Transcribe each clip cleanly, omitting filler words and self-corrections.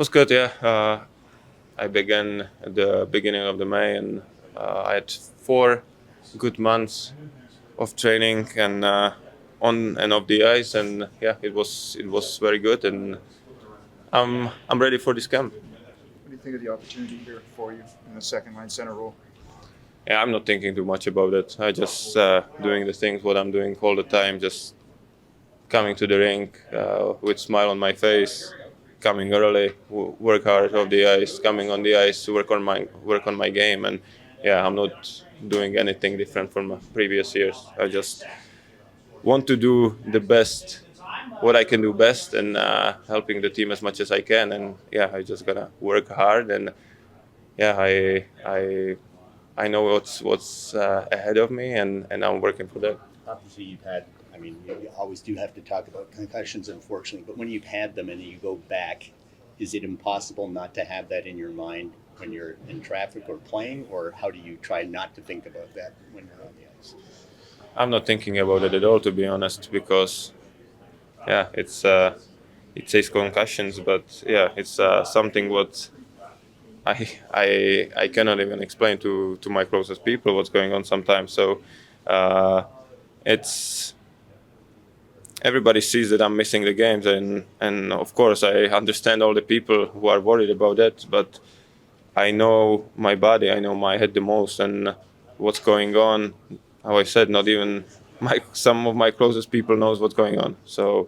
Was good, yeah. I began at the beginning of the May, and I had 4 good months of training and on and off the ice, and yeah, it was very good, and I'm ready for this camp. What do you think of the opportunity here for you in the second line center role? Yeah, I'm not thinking too much about it. I just doing the things what I'm doing all the time, just coming to the rink with smile on my face, coming early, work hard off the ice, coming on the ice, work on my game, and yeah, I'm not doing anything different from previous years. I just want to do the best, what I can do best, and helping the team as much as I can. And yeah, I just gotta work hard, and yeah, I know what's ahead of me, and I'm working for that. Obviously, you've had, I mean, you always do have to talk about concussions, unfortunately, but when you've had them and you go back, is it impossible not to have that in your mind when you're in traffic or playing, or how do you try not to think about that when you're on the ice? I'm not thinking about it at all, to be honest, because yeah, it says concussions, but yeah, it's something what I cannot even explain to my closest people what's going on sometimes. So it's everybody sees that I'm missing the games, and of course I understand all the people who are worried about that, but I know my body, I know my head the most, and what's going on. How I said, not even some of my closest people knows what's going on. So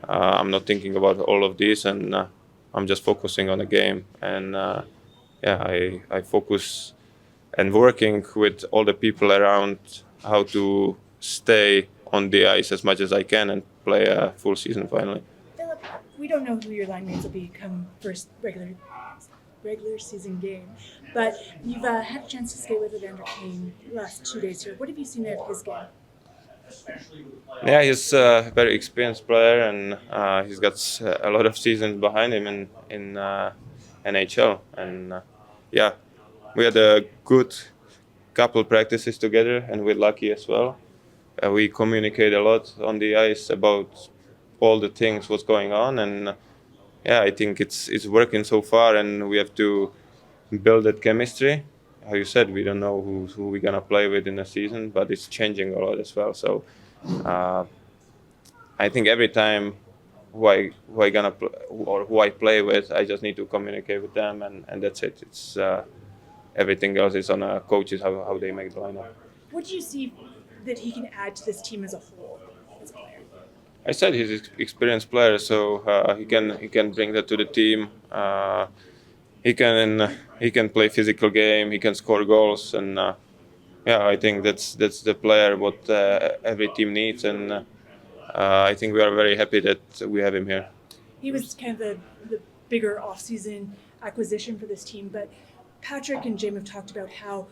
I'm not thinking about all of this, and I'm just focusing on the game. And yeah, I focus and working with all the people around how to stay on the ice as much as I can and play a full season finally. Filip, we don't know who your line mates will be come first regular season game, but you've had a chance to skate with Evander Kane the last 2 days here. What have you seen of his game? Yeah, he's a very experienced player, and he's got a lot of seasons behind him in NHL. And yeah, we had a good couple practices together, and we're lucky as well. We communicate a lot on the ice about all the things what's going on, and yeah, I think it's working so far, and we have to build that chemistry. How you said, we don't know who we're gonna play with in the season, but it's changing a lot as well. So I think every time who I gonna or who I play with, I just need to communicate with them, and that's it. It's everything else is on coaches how they make the lineup. What do you see that he can add to this team as a whole as a player? I said he's an experienced player, so he can bring that to the team. He can play physical game. He can score goals, and yeah, I think that's the player what every team needs, and I think we are very happy that we have him here. He was kind of the bigger off-season acquisition for this team, but Patrick and Jim have talked about how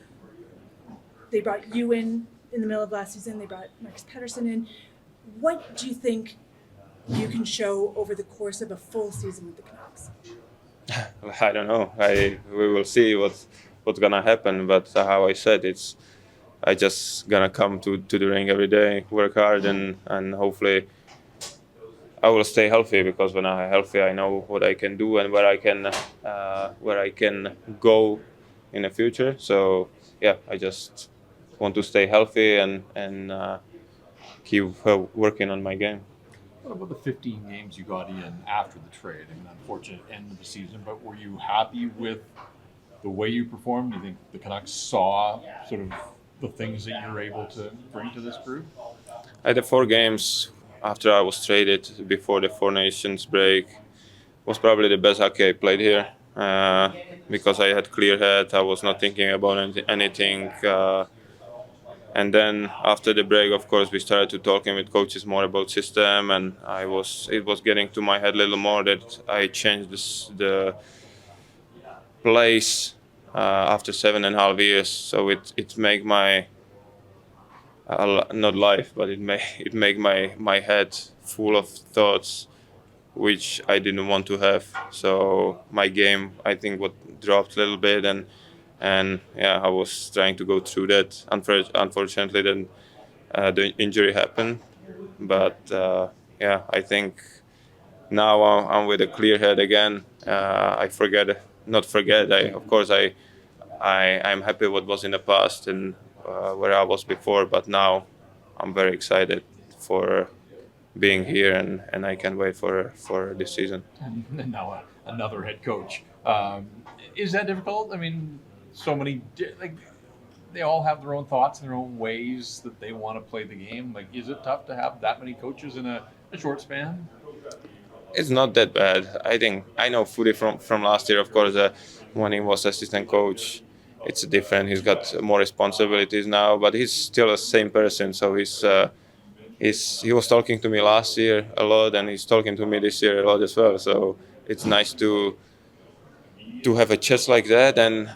they brought you in the middle of last season. They brought Marcus Pettersson in. What do you think you can show over the course of a full season with the Canucks? I don't know. We will see what's gonna happen. But how I said, I just gonna come to the ring every day, work hard, and hopefully I will stay healthy, because when I'm healthy, I know what I can do and where I can go in the future. So yeah, I just want to stay healthy and keep working on my game. What about the 15 games you got in after the trade? I mean, unfortunate end of the season, but were you happy with the way you performed? Do you think the Canucks saw sort of the things that you were able to bring to this group? I had the 4 games after I was traded before the Four Nations break. Was probably the best hockey I played here because I had clear head. I was not thinking about anything. And then after the break, of course, we started to talking with coaches more about system, and it was getting to my head a little more that I changed the place after 7.5 years. So it make my not life, but it make my head full of thoughts which I didn't want to have. So my game, I think, what dropped a little bit, and yeah, I was trying to go through that. Unfortunately, then the injury happened. But yeah, I think now I'm with a clear head again, I not forget. Of course, I'm happy what was in the past and where I was before, but now I'm very excited for being here, and I can't wait for this season. And now another head coach. Is that difficult? I mean, so many like they all have their own thoughts and their own ways that they want to play the game. Like, is it tough to have that many coaches in a short span? It's not that bad. I think I know Fudi from last year. Of course, when he was assistant coach, it's different. He's got more responsibilities now, but he's still the same person. So he was talking to me last year a lot, and he's talking to me this year a lot as well. So it's nice to have a chat like that, and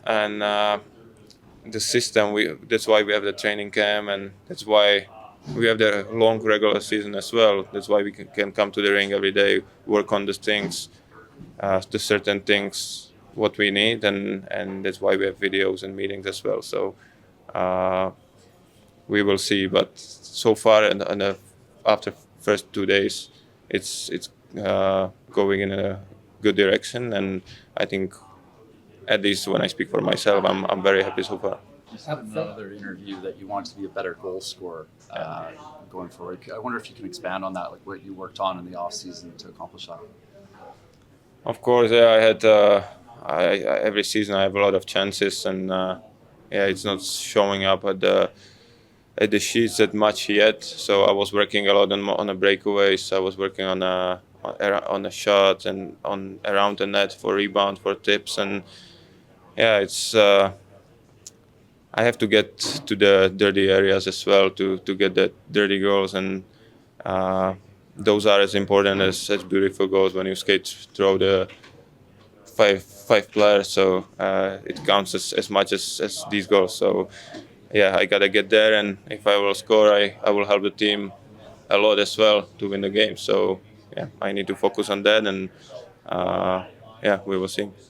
the system. That's why we have the training camp, and that's why we have the long regular season as well. That's why we can come to the ring every day, work on the things, the certain things what we need, and that's why we have videos and meetings as well. So we will see. But so far, and after first 2 days, it's going in a good direction, and I think at least when I speak for myself, I'm very happy so far. You said in another interview that you want to be a better goal scorer going forward. I wonder if you can expand on that, like what you worked on in the off season to accomplish that. Of course, yeah, I had every season I have a lot of chances, and it's not showing up at the sheets that much yet. So I was working a lot on the breakaways. I was working on a shot and on around the net for rebound, for tips, and it's. I have to get to the dirty areas as well to get the dirty goals, and those are as important as beautiful goals when you skate through the five players. So it counts as much as these goals. So I gotta get there, and if I will score, I will help the team a lot as well to win the game. So I need to focus on that, and we will see.